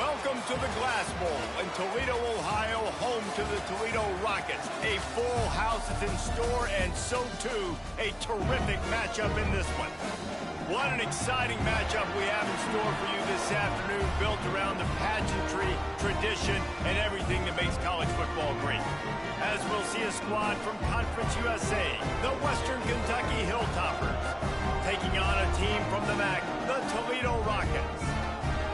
Welcome to the Glass Bowl in Toledo, Ohio, home to the Toledo Rockets. A full house is in store, and so too a terrific matchup in this one. What an exciting matchup we have in store for you this afternoon, built around the pageantry, tradition, and everything that makes college football great. As we'll see a squad from Conference USA, the Western Kentucky Hilltoppers, taking on a team from the MAC, the Toledo Rockets.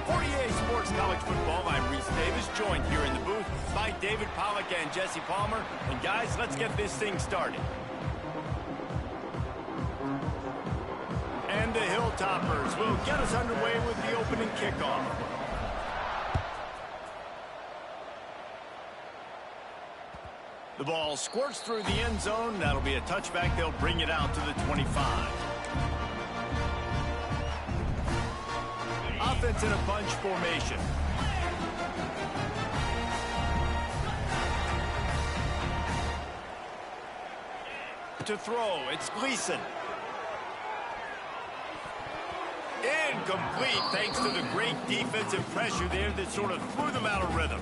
For EA Sports College Football, I'm Reese Davis, joined here in the booth by David Pollack and Jesse Palmer. And guys, let's get this thing started. And the Hilltoppers will get us underway with the opening kickoff. The ball squirts through the end zone. That'll be a touchback. They'll bring it out to the 25. Offense in a bunch formation. To throw, it's Gleason. Incomplete, thanks to the great defensive pressure there that sort of threw them out of rhythm.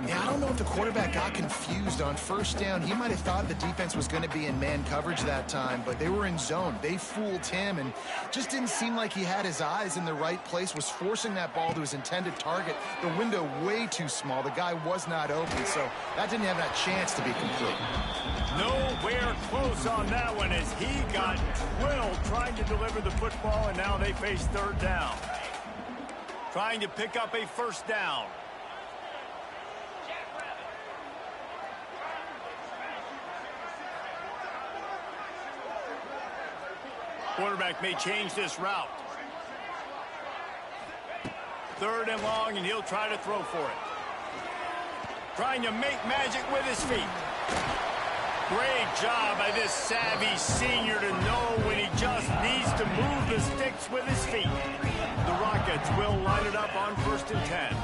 Yeah, I don't know if the quarterback got confused on first down. He might have thought the defense was going to be in man coverage that time, but they were in zone. They fooled him and just didn't seem like he had his eyes in the right place, was forcing that ball to his intended target. The window way too small. The guy was not open, so that didn't have that chance to be complete. Nowhere close on that one as he got drilled trying to deliver the football, and now they face third down. Trying to pick up a first down. Quarterback may change this route. Third and long, and he'll try to throw for it. Trying to make magic with his feet. Great job by this savvy senior to know when he just needs to move the sticks with his feet. The Rockets will line it up on 1st and 10.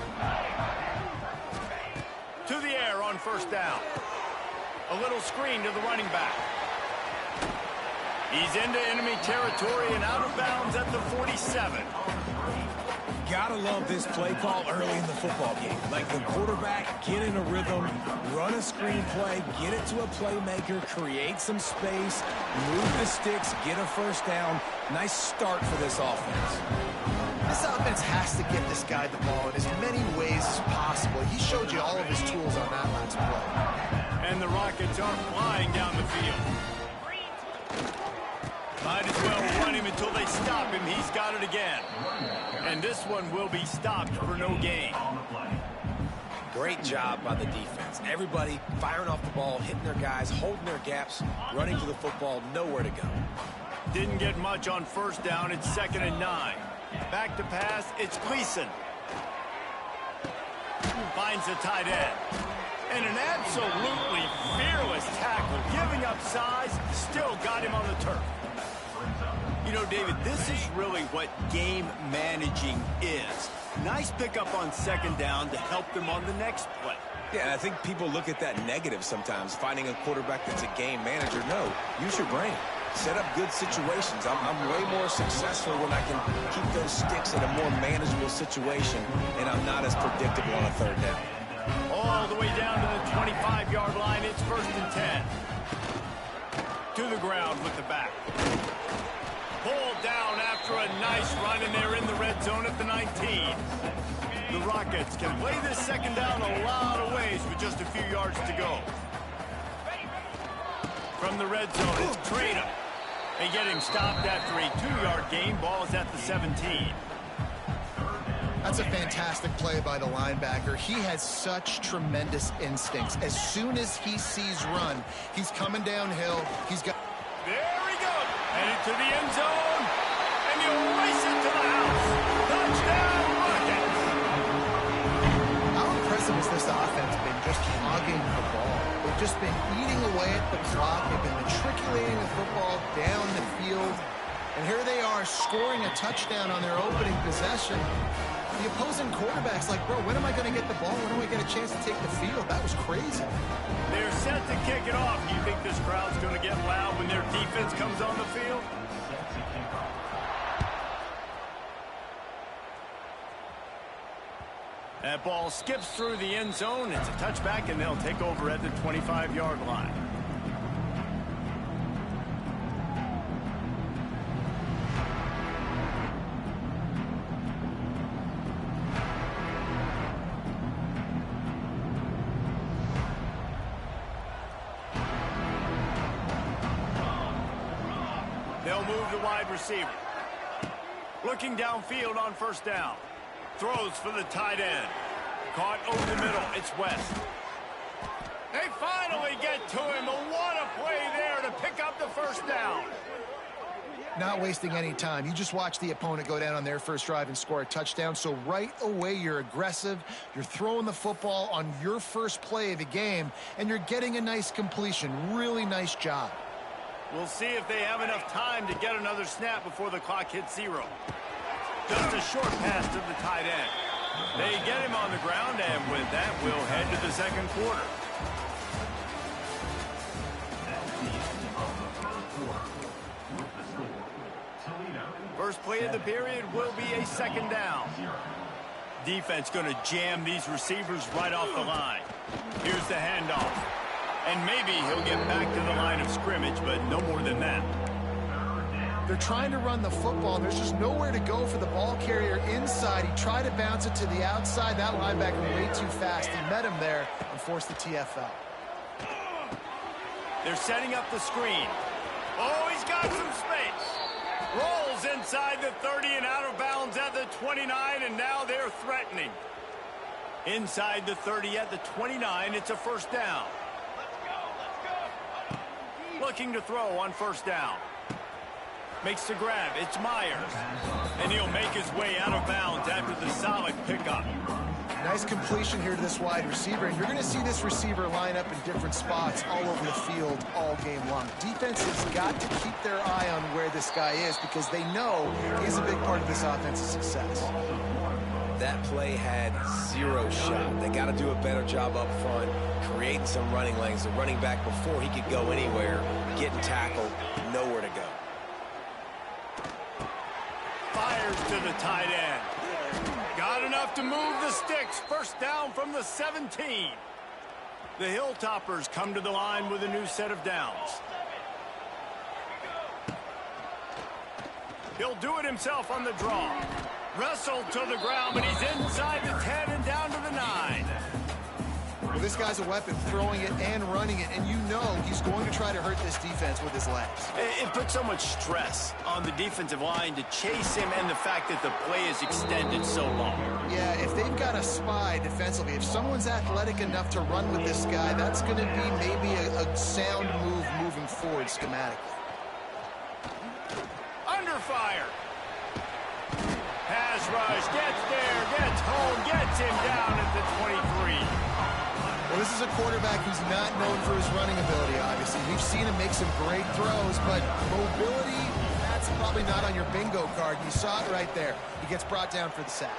To the air on first down. A little screen to the running back. He's into enemy territory and out of bounds at the 47. Gotta love this play call early in the football game. Like the quarterback, get in a rhythm, run a screen play, get it to a playmaker, create some space, move the sticks, get a first down. Nice start for this offense. This offense has to get this guy the ball in as many ways as possible. He showed you all of his tools on that last play. And the Rockets are flying down the field. Might as well run him until they stop him. He's got it again. And this one will be stopped for no gain. Great job by the defense. Everybody firing off the ball, hitting their guys, holding their gaps, running to the football, nowhere to go. Didn't get much on first down. It's 2nd and 9. Back to pass. It's Gleason. Finds the tight end. And an absolutely fearless tackle. Giving up size, still got him on the turf. You know, David, this is really what game managing is. Nice pickup on 2nd down to help them on the next play. Yeah, and I think people look at that negative sometimes, finding a quarterback that's a game manager. No, use your brain. Set up good situations. I'm way more successful when I can keep those sticks in a more manageable situation, and I'm not as predictable on a 3rd down. All the way down to the 25-yard line. It's 1st and 10. To the ground with the back. Pulled down after a nice run, and they're in the red zone at the 19. The Rockets can play this 2nd down a lot of ways with just a few yards to go. From the red zone, it's Trada. They get him stopped after a 2-yard gain. Ball is at the 17. That's a fantastic play by the linebacker. He has such tremendous instincts. As soon as he sees run, he's coming downhill. He's got... There he goes. Headed to the end zone. And he'll race it to the house. Touchdown, Rockets. How impressive has this offense been just hogging the ball? They've just been eating away at the clock. They've been matriculating the football down the field. And here they are scoring a touchdown on their opening possession. The opposing quarterback's like, bro, when am I going to get the ball? When do I get a chance to take the field? That was crazy. They're set to kick it off. Do you think this crowd's going to get loud when their defense comes on the field? That ball skips through the end zone. It's a touchback, and they'll take over at the 25-yard line. They'll move the wide receiver. Looking downfield on first down. Throws for the tight end. Caught over the middle. It's West. They finally get to him. What a play there to pick up the first down. Not wasting any time. You just watch the opponent go down on their first drive and score a touchdown. So right away, you're aggressive. You're throwing the football on your first play of the game, and you're getting a nice completion. Really nice job. We'll see if they have enough time to get another snap before the clock hits 0. Just a short pass to the tight end. They get him on the ground, and with that, we'll head to the second quarter. First play of the period will be a second down. Defense going to jam these receivers right off the line. Here's the handoff. And maybe he'll get back to the line of scrimmage, but no more than that. They're trying to run the football, and there's just nowhere to go for the ball carrier inside. He tried to bounce it to the outside. That linebacker way too fast. He met him there and forced the TFL. They're setting up the screen. Oh, he's got some space. Rolls inside the 30 and out of bounds at the 29, and now they're threatening. Inside the 30 at the 29, it's a first down. Looking to throw on first down. Makes the grab. It's Myers. And he'll make his way out of bounds after the solid pickup. Nice completion here to this wide receiver. And you're going to see this receiver line up in different spots all over the field all game long. Defense has got to keep their eye on where this guy is because they know he's a big part of this offense's success. That play had 0 shot. They got to do a better job up front, creating some running lanes. The running back, before he could go anywhere, getting tackled, nowhere to go. Fires to the tight end. Got enough to move the sticks. First down from the 17. The Hilltoppers come to the line with a new set of downs. He'll do it himself on the draw. Wrestled to the ground, but he's inside the 10 and down to the 9. Well, this guy's a weapon, throwing it and running it, and you know he's going to try to hurt this defense with his legs. It puts so much stress on the defensive line to chase him and the fact that the play is extended so long. Yeah, if they've got a spy defensively, if someone's athletic enough to run with this guy, that's going to be maybe a sound move moving forward schematically. Under fire. Pass rush, gets there, gets home, gets him down at the 23. Well, this is a quarterback who's not known for his running ability, obviously. We've seen him make some great throws, but mobility, that's probably not on your bingo card. You saw it right there. He gets brought down for the sack.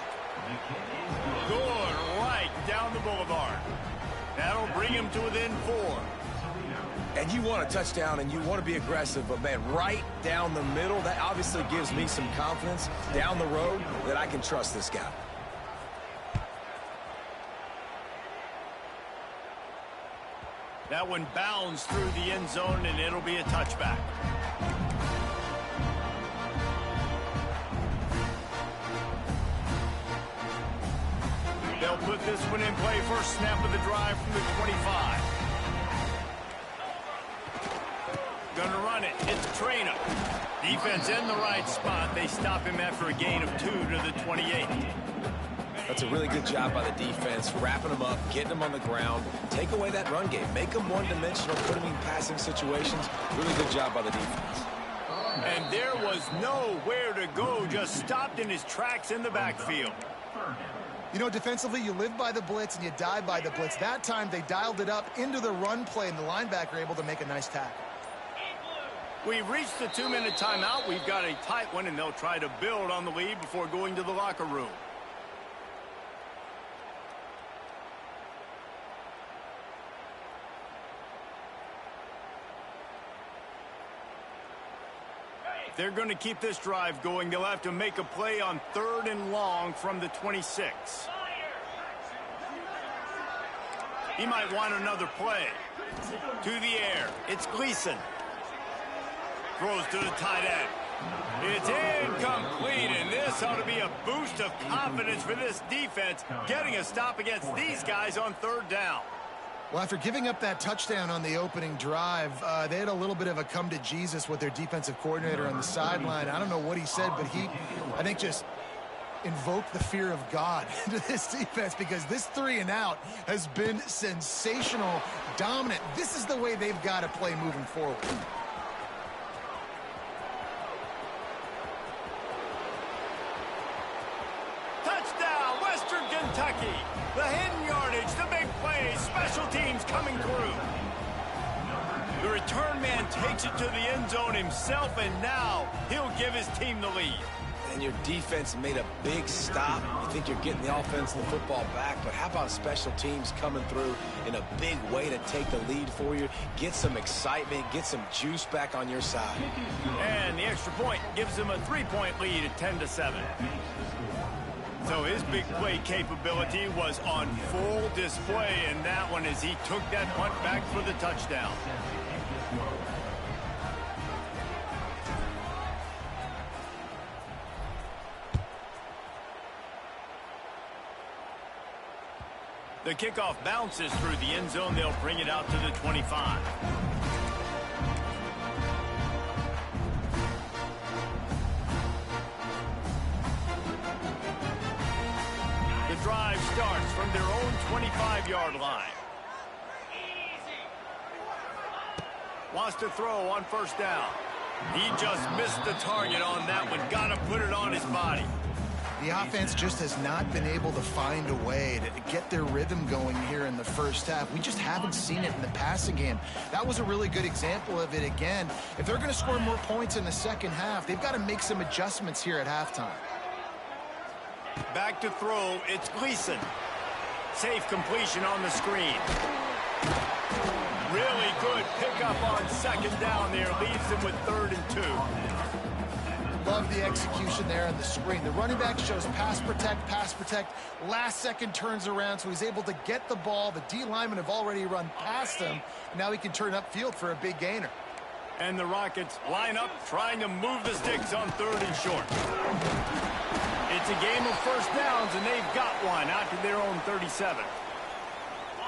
Good right down the boulevard. That'll bring him to within 4. And you want a touchdown and you want to be aggressive, but man, right down the middle, that obviously gives me some confidence down the road that I can trust this guy. That one bounds through the end zone, and it'll be a touchback. They'll put this one in play. First snap of the drive from the 25. Gonna run it. It's Traina. Defense in the right spot. They stop him after a gain of 2 to the 28. That's a really good job by the defense, wrapping them up, getting them on the ground, take away that run game, make them one-dimensional, put them in passing situations. Really good job by the defense. And there was nowhere to go, just stopped in his tracks in the backfield. You know, defensively, you live by the blitz and you die by the blitz. That time, they dialed it up into the run play, and the linebacker able to make a nice tackle. We've reached the 2-minute timeout. We've got a tight one, and they'll try to build on the lead before going to the locker room. If they're going to keep this drive going, they'll have to make a play on 3rd and long from the 26. He might want another play. To the air. It's Gleason. Throws to the tight end. It's incomplete, and this ought to be a boost of confidence for this defense, getting a stop against these guys on third down. Well, after giving up that touchdown on the opening drive, they had a little bit of a come to Jesus with their defensive coordinator on the sideline. I don't know what he said, but he, I think, just invoked the fear of God into this defense, because this 3-and-out has been sensational, dominant. This is the way they've got to play moving forward. Touchdown, Western Kentucky. The hidden yardage, the big plays, special teams coming through. The return man takes it to the end zone himself, and now he'll give his team the lead. And your defense made a big stop. You think you're getting the offense and the football back, but how about special teams coming through in a big way to take the lead for you, get some excitement, get some juice back on your side. And the extra point gives them a 3-point lead at 10-7. So his big play capability was on full display in that one as he took that punt back for the touchdown. The kickoff bounces through the end zone. They'll bring it out to the 25. The drive starts from their own 25-yard line. Wants to throw on first down. He just missed the target on that one. Got to put it on his body. The offense just has not been able to find a way to get their rhythm going here in the first half. We just haven't seen it in the passing game. That was a really good example of it again. If they're going to score more points in the second half, they've got to make some adjustments here at halftime. Back to throw, it's Gleason. Safe completion on the screen. Really good pickup on second down there. Leaves them with 3rd and 2. Love the execution there on the screen. The running back shows pass protect. Last second turns around, so he's able to get the ball. The D linemen have already run past him. And now he can turn upfield for a big gainer. And the Rockets line up, trying to move the sticks on 3rd and short. It's a game of first downs, and they've got one out to their own 37.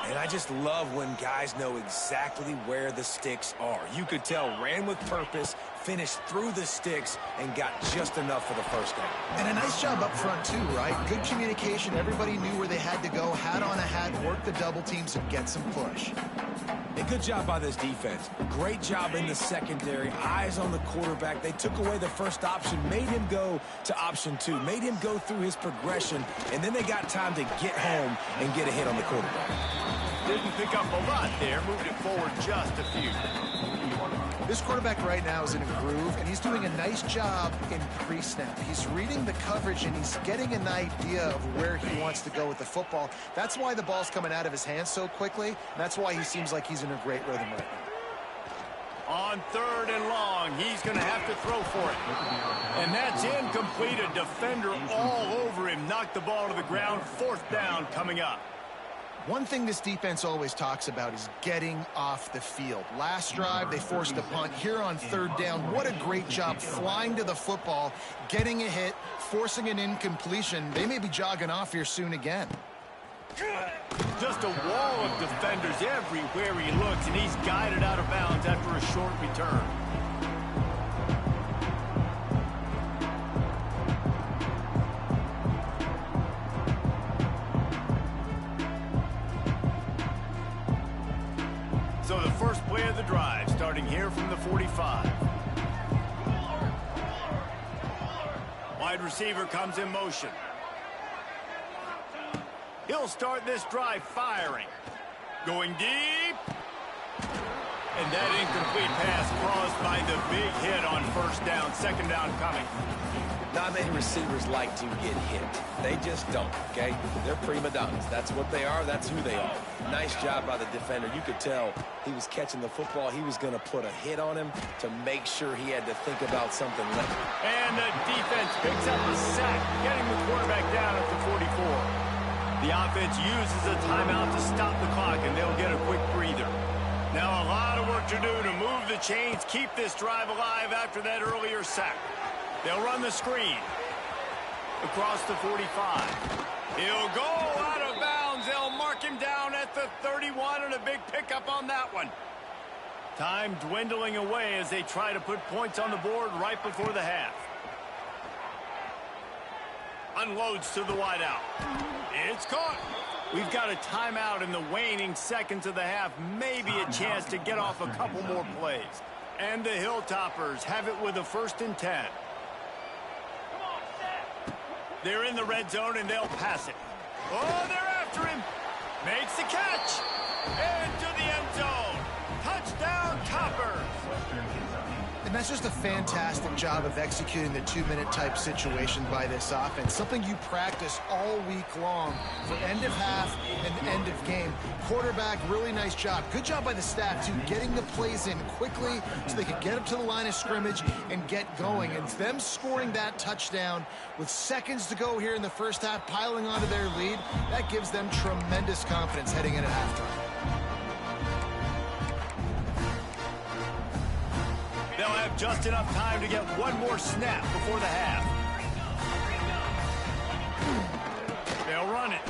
And I just love when guys know exactly where the sticks are. You could tell ran with purpose, finished through the sticks, and got just enough for the first down. And a nice job up front, too, right? Good communication. Everybody knew where they had to go, hat on a hat, work the double teams, and get some push. A good job by this defense. Great job in the secondary. Eyes on the quarterback. They took away the first option, made him go to option 2, made him go through his progression, and then they got time to get home and get a hit on the quarterback. Didn't pick up a lot there, moved it forward just a few. This quarterback right now is in a groove, and he's doing a nice job in pre-snap. He's reading the coverage, and he's getting an idea of where he wants to go with the football. That's why the ball's coming out of his hands so quickly, and that's why he seems like he's in a great rhythm right now. On 3rd and long, he's going to have to throw for it. And that's incomplete. A defender all over him. Knocked the ball to the ground. 4th down coming up. One thing this defense always talks about is getting off the field. Last drive, they forced a punt. Here on 3rd down, what a great job flying to the football, getting a hit, forcing an incompletion. They may be jogging off here soon again. Just a wall of defenders everywhere he looks, and he's guided out of bounds after a short return. So the first play of the drive, starting here from the 45. Wide receiver comes in motion. He'll start this drive firing. Going deep. And that incomplete pass caused by the big hit on first down. 2nd down coming. Not many receivers like to get hit. They just don't, okay? They're prima donnas. That's what they are. That's who they are. Nice job by the defender. You could tell he was catching the football. He was going to put a hit on him to make sure he had to think about something later. And the defense picks up a sack, getting the quarterback down at the 44. The offense uses a timeout to stop the clock, and they'll chains keep this drive alive after that earlier sack. They'll run the screen. Across the 45. He'll go out of bounds. They'll mark him down at the 31, and a big pickup on that one. Time dwindling away as they try to put points on the board right before the half. Unloads to the wideout. It's caught. We've got a timeout in the waning seconds of the half. Maybe a chance to get off a couple more plays. And the Hilltoppers have it with a 1st and 10. They're in the red zone, and they'll pass it. Oh, they're after him. Makes the catch. Into the end zone. Touchdown, Toppers. And that's just a fantastic job of executing the 2-minute type situation by this offense. Something you practice all week long for end of half and end of game. Quarterback, really nice job. Good job by the staff, too, getting the plays in quickly so they could get up to the line of scrimmage and get going. And them scoring that touchdown with seconds to go here in the first half, piling onto their lead, that gives them tremendous confidence heading in at halftime. They'll have just enough time to get one more snap before the half. They'll run it.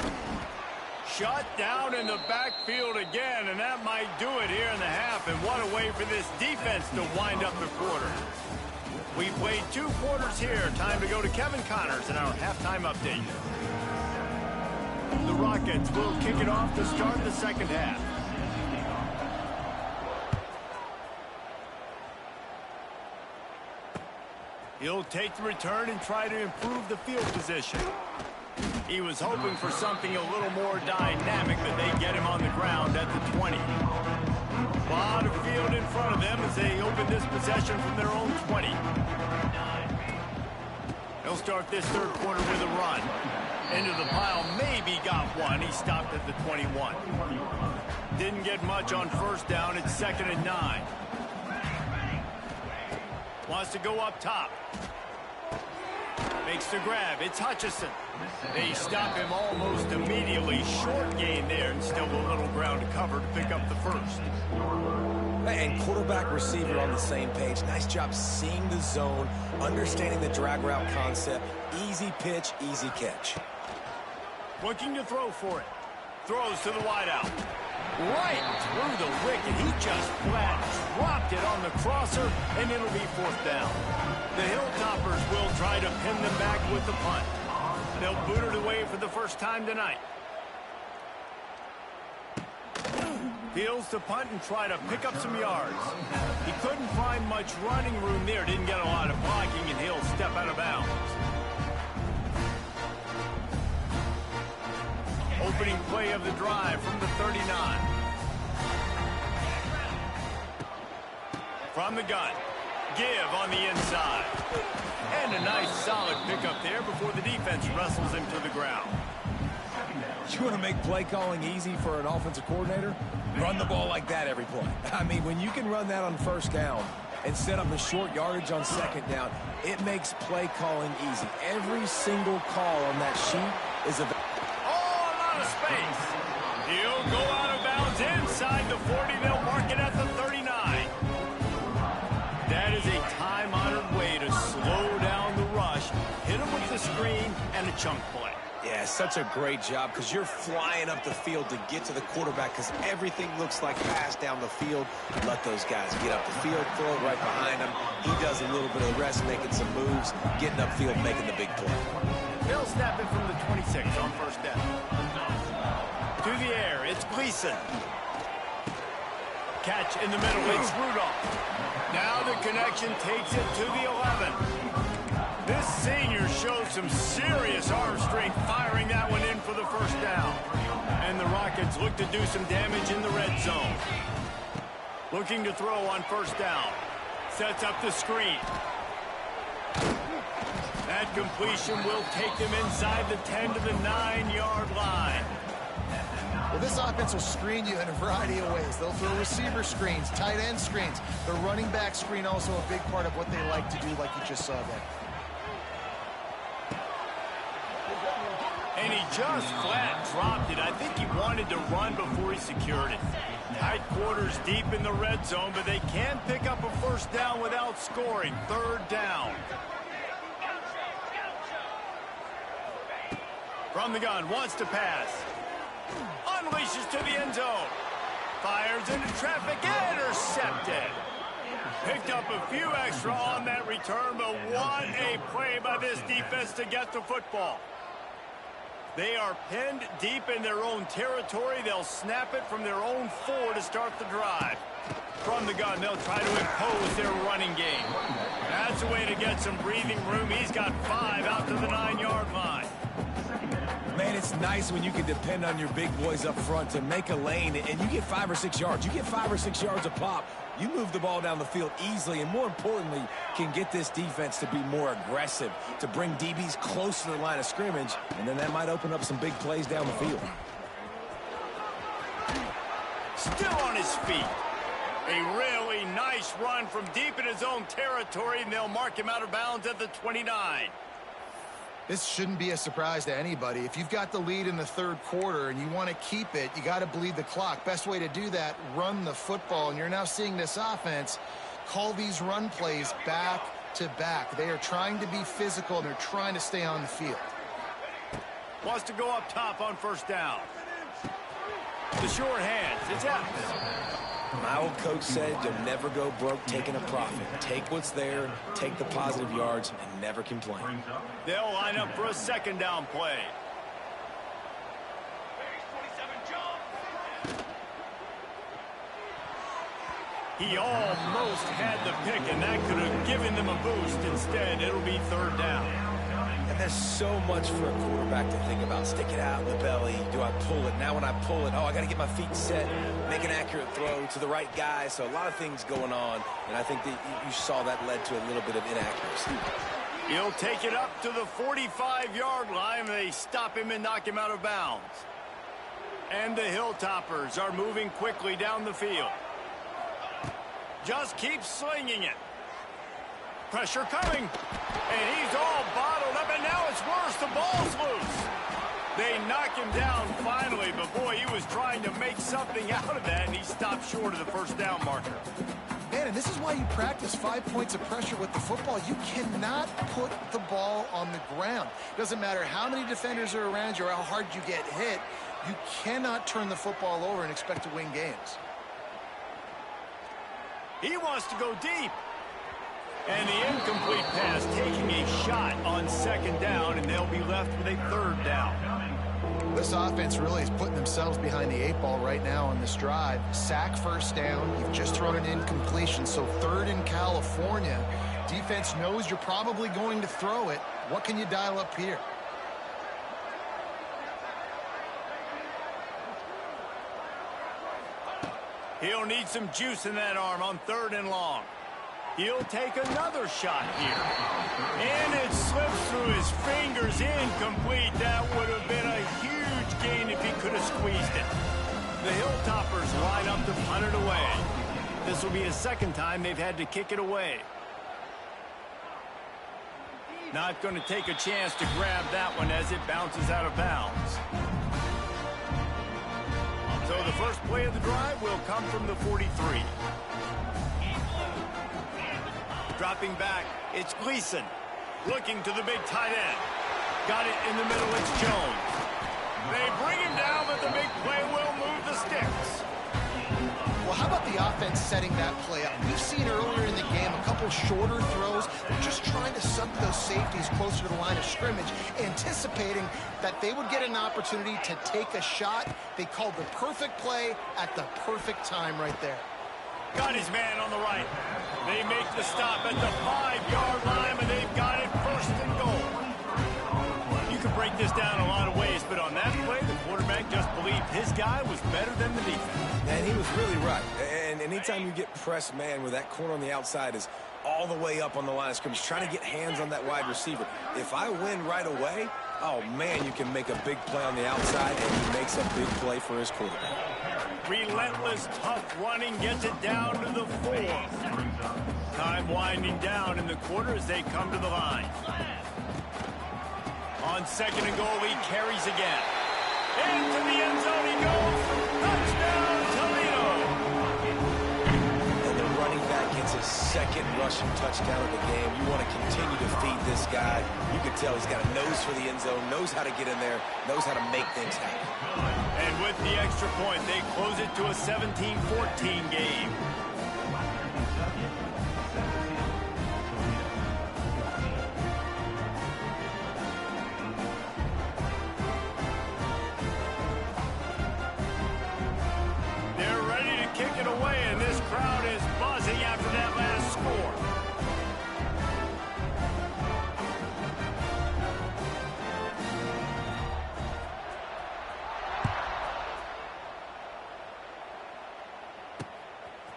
Shut down in the backfield again, and that might do it here in the half. And what a way for this defense to wind up the quarter. We played 2 quarters here. Time to go to Kevin Connors in our halftime update. The Rockets will kick it off to start the second half. He'll take the return and try to improve the field position. He was hoping for something a little more dynamic, but they get him on the ground at the 20. A lot of field in front of them as they open this possession from their own 20. He'll start this third quarter with a run. Into the pile, maybe got one. He stopped at the 21. Didn't get much on first down. It's 2nd and 9. Wants to go up top. Makes the grab. It's Hutchinson. They stop him almost immediately. Short gain there, and still a little ground to cover to pick up the first. And quarterback receiver on the same page. Nice job seeing the zone, understanding the drag route concept. Easy pitch, easy catch. Looking to throw for it. Throws to the wideout. Right through the wicket. He just flat dropped it on the crosser, and it'll be 4th down. The Hilltoppers will try to pin them back with the punt. They'll boot it away for the first time tonight. Fields to punt and try to pick up some yards. He couldn't find much running room there. Didn't get a lot of blocking, and he'll step out of bounds. Opening play of the drive from the 39. From the gun. Give on the inside. And a nice solid pickup there before the defense wrestles him to the ground. You want to make play calling easy for an offensive coordinator? Run the ball like that every play. I mean, when you can run that on first down and set up a short yardage on second down, it makes play calling easy. Every single call on that sheet is a space. He'll go out of bounds inside the 40. They'll mark it at the 39. That is a time-honored way to slow down the rush, hit him with the screen, and a chunk play. Yeah, such a great job because you're flying up the field to get to the quarterback because everything looks like pass down the field. Let those guys get up the field, throw it right behind him. He does a little bit of the rest, making some moves, getting upfield, making the big play. They'll snap it from the 26 on first down. To the air, it's Gleason. Catch in the middle, it's Rudolph. Now the connection takes it to the 11. This senior shows some serious arm strength, firing that one in for the first down. And the Rockets look to do some damage in the red zone. Looking to throw on first down. Sets up the screen. That completion will take them inside the 10 to the 9-yard line. Well, this offense will screen you in a variety of ways. They'll throw receiver screens, tight end screens. The running back screen also a big part of what they like to do, like you just saw there. And he just flat dropped it. I think he wanted to run before he secured it. Tight quarters deep in the red zone, but they can pick up a first down without scoring. Third down. From the gun, wants to pass. Unleashes to the end zone. Fires into traffic, intercepted. Picked up a few extra on that return, but what a play by this defense to get the football. They are pinned deep in their own territory. They'll snap it from their own 4 to start the drive. From the gun, they'll try to impose their running game. That's a way to get some breathing room. He's got 5 out to the 9-yard line. Man, it's nice when you can depend on your big boys up front to make a lane, and you get 5 or 6 yards. You get 5 or 6 yards a pop. You move the ball down the field easily, and more importantly, can get this defense to be more aggressive, to bring DBs close to the line of scrimmage, and then that might open up some big plays down the field. Still on his feet. A really nice run from deep in his own territory, and they'll mark him out of bounds at the 29. This shouldn't be a surprise to anybody. If you've got the lead in the third quarter and you want to keep it, you got to bleed the clock. Best way to do that, run the football. And you're now seeing this offense call these run plays back to back. They are trying to be physical, and they're trying to stay on the field. Wants to go up top on first down. The short hands. It's out. My old coach said you'll never go broke taking a profit. Take what's there, take the positive yards, and never complain. They'll line up for a second down play. He almost had the pick, and that could have given them a boost. Instead, it'll be third down. And there's so much for a quarterback to think about. Stick it out in the belly. Do I pull it? Now when I pull it, I got to get my feet set, make an accurate throw to the right guy. So a lot of things going on, and I think that you saw that led to a little bit of inaccuracy. He'll take it up to the 45-yard line, and they stop him and knock him out of bounds. And the Hilltoppers are moving quickly down the field. Just keep slinging it. Pressure coming. And he's all bottled up, and now it's worse. The ball's loose. They knock him down finally, but boy, he was trying to make something out of that, and he stopped short of the first down marker. Man, and this is why you practice 5 points of pressure with the football. You cannot put the ball on the ground. Doesn't matter how many defenders are around you or how hard you get hit. You cannot turn the football over and expect to win games. He wants to go deep. And the incomplete pass taking a shot on second down, and they'll be left with a third down. This offense really is putting themselves behind the 8 ball right now on this drive. Sack first down. You've just thrown an incompletion, so third in California. Defense knows you're probably going to throw it. What can you dial up here? He'll need some juice in that arm on third and long. He'll take another shot here. And it slips through his fingers, incomplete. That would have been a huge gain if he could have squeezed it. The Hilltoppers line up to punt it away. This will be a second time they've had to kick it away. Not going to take a chance to grab that one as it bounces out of bounds. So the first play of the drive will come from the 43. Dropping back, it's Gleason. Looking to the big tight end. Got it in the middle, it's Jones. They bring him down, but the big play will move the sticks. Well, how about the offense setting that play up? We've seen earlier in the game a couple shorter throws. They're just trying to suck those safeties closer to the line of scrimmage, anticipating that they would get an opportunity to take a shot. They called the perfect play at the perfect time right there. Got his man on the right. They make the stop at the 5-yard line, and they've got it first and goal. You can break this down a lot of ways, but on that play, the quarterback just believed his guy was better than the defense. And he was really right. And anytime you get pressed man where that corner on the outside is all the way up on the line of scrimmage, trying to get hands on that wide receiver. If I win right away, oh, man, you can make a big play on the outside, and he makes a big play for his quarterback. Relentless, tough running gets it down to the 4. Time winding down in the quarter as they come to the line. On second and goal, he carries again. Into the end zone he goes. Touchdown, Toledo! rushing touchdown of the game. You want to continue to feed this guy. You can tell he's got a nose for the end zone, knows how to get in there, knows how to make things happen. And with the extra point, they close it to a 17-14 game. They're ready to kick it away, and this crowd is buzzing after that last score.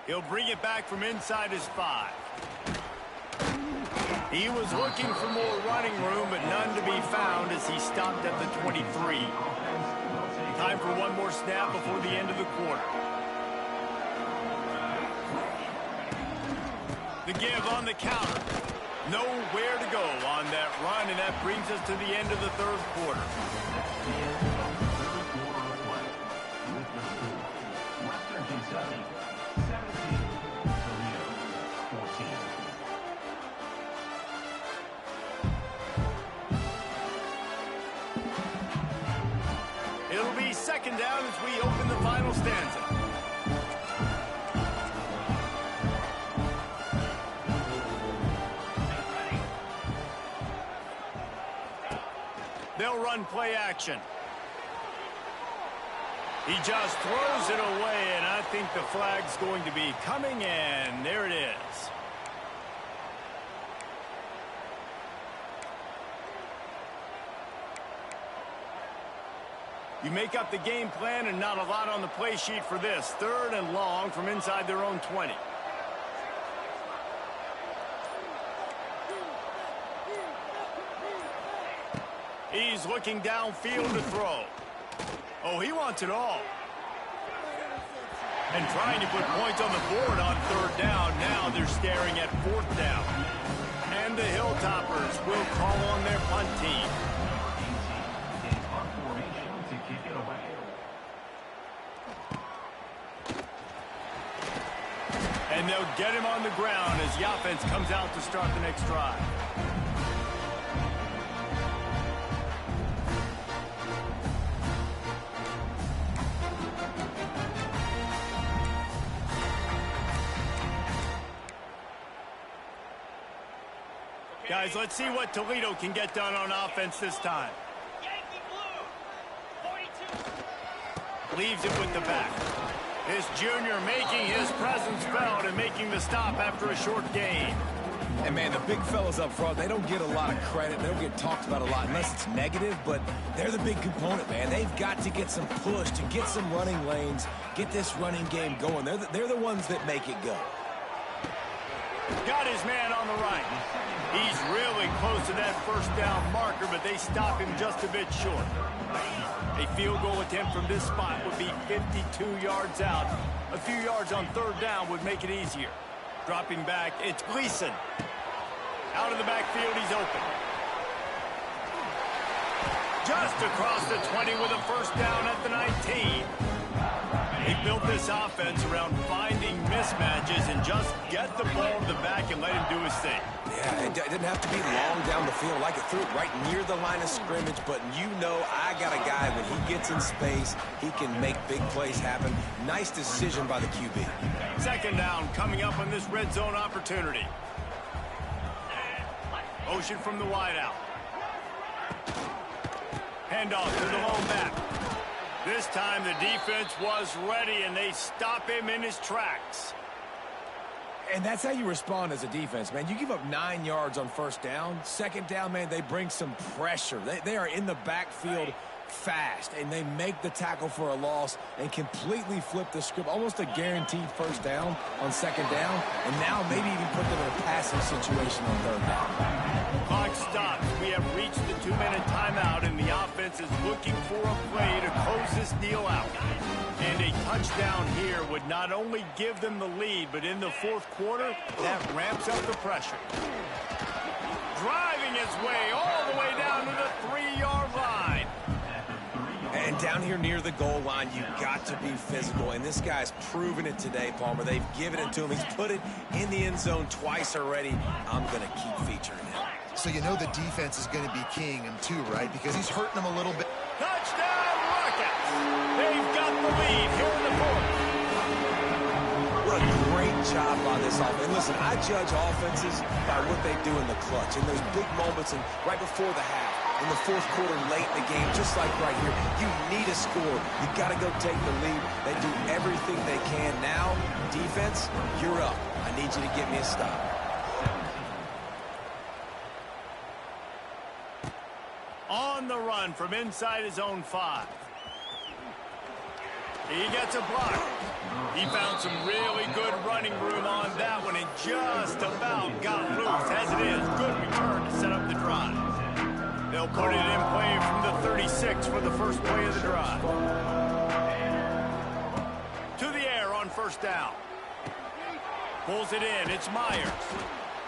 He'll bring it back from inside his 5. He was looking for more running room, but none to be found as he stopped at the 23. Time for one more snap before the end of the quarter. The give on the counter. Nowhere to go on that run, and that brings us to the end of the third quarter. It'll be second down as we open the final stanza. They'll run play action. He just throws it away, and I think the flag's going to be coming, and there it is. You make up the game plan and not a lot on the play sheet for this. 3rd and long from inside their own 20. He's looking downfield to throw. Oh, he wants it all. And trying to put points on the board on 3rd down. Now they're staring at 4th down. And the Hilltoppers will call on their punt team. And they'll get him on the ground as the offense comes out to start the next drive. Guys, let's see what Toledo can get done on offense this time. Yankee blue, 42. Leaves it with the back. This junior making his presence felt and making the stop after a short gain. And, man, the big fellas up front, they don't get a lot of credit. They don't get talked about a lot unless it's negative, but they're the big component, man. They've got to get some push, to get some running lanes, get this running game going. They're the ones that make it go. Got his man on the right. He's really close to that 1st down marker, but they stop him just a bit short. A field goal attempt from this spot would be 52 yards out. A few yards on 3rd down would make it easier. Dropping back, it's Gleason. Out of the backfield, he's open. Just across the 20 with a 1st down at the 19. They built this offense around finding mismatches and just get the ball to the back and let him do his thing. Yeah, it didn't have to be long down the field. Like it threw it right near the line of scrimmage, but you know I got a guy when he gets in space, he can make big plays happen. Nice decision by the QB. 2nd down coming up on this red zone opportunity. Motion from the wideout. Handoff to the lone back. This time the defense was ready, and they stop him in his tracks. And that's how you respond as a defense, man. You give up 9 yards on 1st down. 2nd down, man, they bring some pressure. They are in the backfield fast, and they make the tackle for a loss and completely flip the script. Almost a guaranteed 1st down on 2nd down, and now maybe even put them in a passing situation on 3rd down. Clock stops. We have reached the 2-minute timeout, and the offense is looking for a play to close this deal out. And a touchdown here would not only give them the lead, but in the 4th quarter, that ramps up the pressure. Driving his way all the way down to the 3-yard line. And down here near the goal line, you've got to be physical. And this guy's proven it today, Palmer. They've given it to him. He's put it in the end zone twice already. I'm going to keep featuring him. So you know the defense is going to be keying him too, right? Because he's hurting him a little bit. Touchdown Rockets! They've got the lead here in the fourth. What a great job by this offense. And listen, I judge offenses by what they do in the clutch, in those big moments and right before the half, in the fourth quarter, late in the game, just like right here. You need a score. You got to go take the lead. They do everything they can. Now, defense, you're up. I need you to get me a stop. On the run from inside his own 5. He gets a block. He found some really good running room on that one and just about got loose. As it is, good return to set up the drive. They'll put it in play from the 36 for the first play of the drive. To the air on first down. Pulls it in. It's Myers.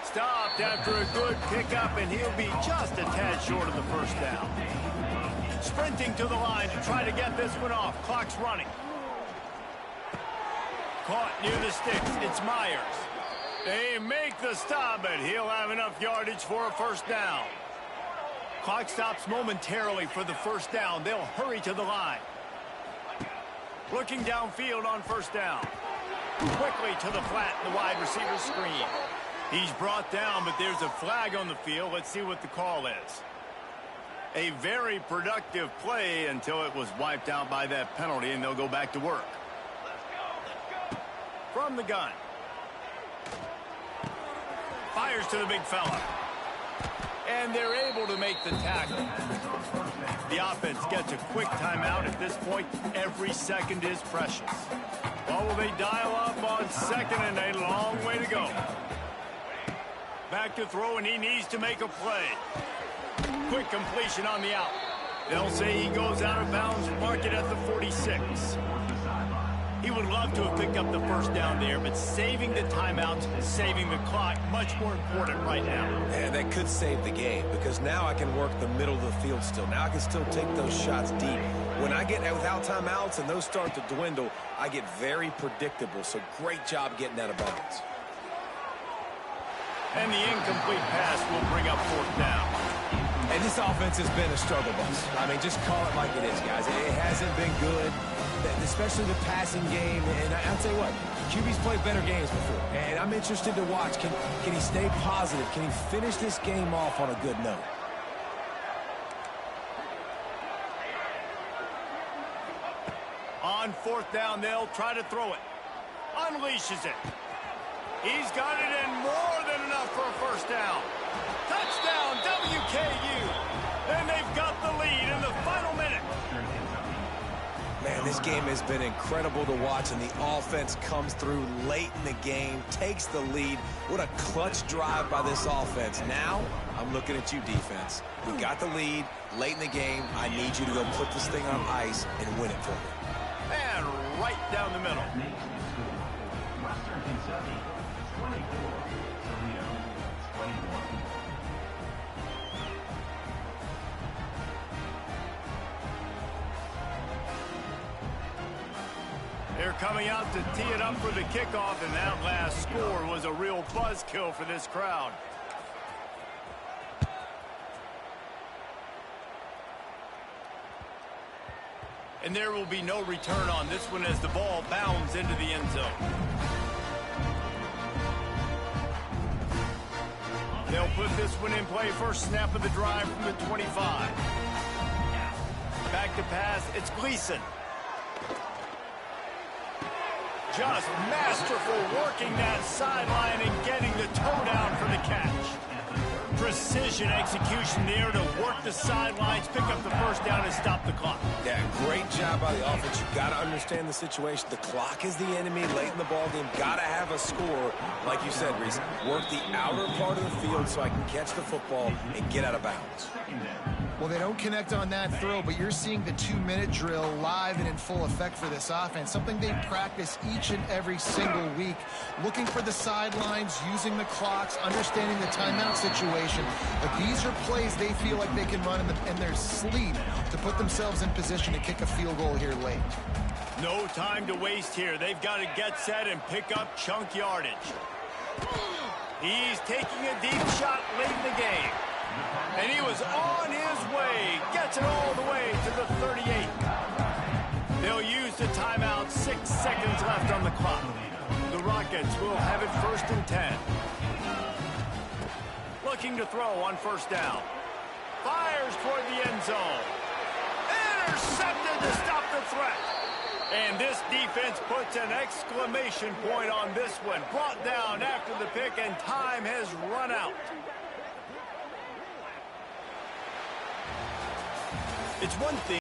Stopped after a good pickup, and he'll be just a tad short of the first down. Sprinting to the line to try to get this one off. Clock's running. Caught near the sticks. It's Myers. They make the stop, but he'll have enough yardage for a first down. Clock stops momentarily for the first down. They'll hurry to the line. Looking downfield on first down. Quickly to the flat, the wide receiver screen. He's brought down, but there's a flag on the field. Let's see what the call is. A very productive play until it was wiped out by that penalty, and they'll go back to work. From the gun. Fires to the big fella. And they're able to make the tackle. The offense gets a quick timeout. At this point, every second is precious. Well, will they dial up on second and a long way to go? Back to throw, and he needs to make a play. Quick completion on the out. They'll say he goes out of bounds, mark it at the 46. He would love to have picked up the first down there, but saving the timeouts, saving the clock, much more important right now. And that could save the game, because now I can work the middle of the field still. Now I can still take those shots deep. When I get without timeouts and those start to dwindle, I get very predictable. So great job getting out of bounds. And the incomplete pass will bring up fourth down. And this offense has been a struggle bus. I mean, just call it like it is, guys. It hasn't been good, especially the passing game. And I'll tell you what, QB's played better games before. And I'm interested to watch. Can he stay positive? Can he finish this game off on a good note? On fourth down, they'll try to throw it. Unleashes it. He's got it in more than enough for a first down. Touchdown, WKU. And they've got the lead in the final minute. Man, this game has been incredible to watch, and the offense comes through late in the game, takes the lead. What a clutch drive by this offense. Now, I'm looking at you, defense. We got the lead late in the game. I need you to go put this thing on ice and win it for me. And right down the middle. They're coming out to tee it up for the kickoff, and that last score was a real buzzkill for this crowd. And there will be no return on this one as the ball bounds into the end zone. They'll put this one in play. First snap of the drive from the 25. Back to pass. It's Gleason. Just masterful working that sideline and getting the toe down for the catch. Precision execution there to work the sidelines, pick up the first down, and stop the clock. Yeah, great job by the offense. You've got to understand the situation. The clock is the enemy late in the ballgame. Got to have a score, like you said, Reese. Work the outer part of the field so I can catch the football and get out of bounds. Well, they don't connect on that throw, but you're seeing the 2-minute drill live and in full effect for this offense, something they practice each and every single week, looking for the sidelines, using the clocks, understanding the timeout situation. situation. But these are plays they feel like they can run in their sleep to put themselves in position to kick a field goal here late. No time to waste here. They've got to get set and pick up chunk yardage. He's taking a deep shot late in the game. And he was on his way. Gets it all the way to the 38. They'll use the timeout. 6 seconds left on the clock. The Rockets will have it 1st and 10. Looking to throw on 1st down. Fires toward the end zone. Intercepted to stop the threat. And this defense puts an exclamation point on this one. Brought down after the pick, and time has run out. It's one thing.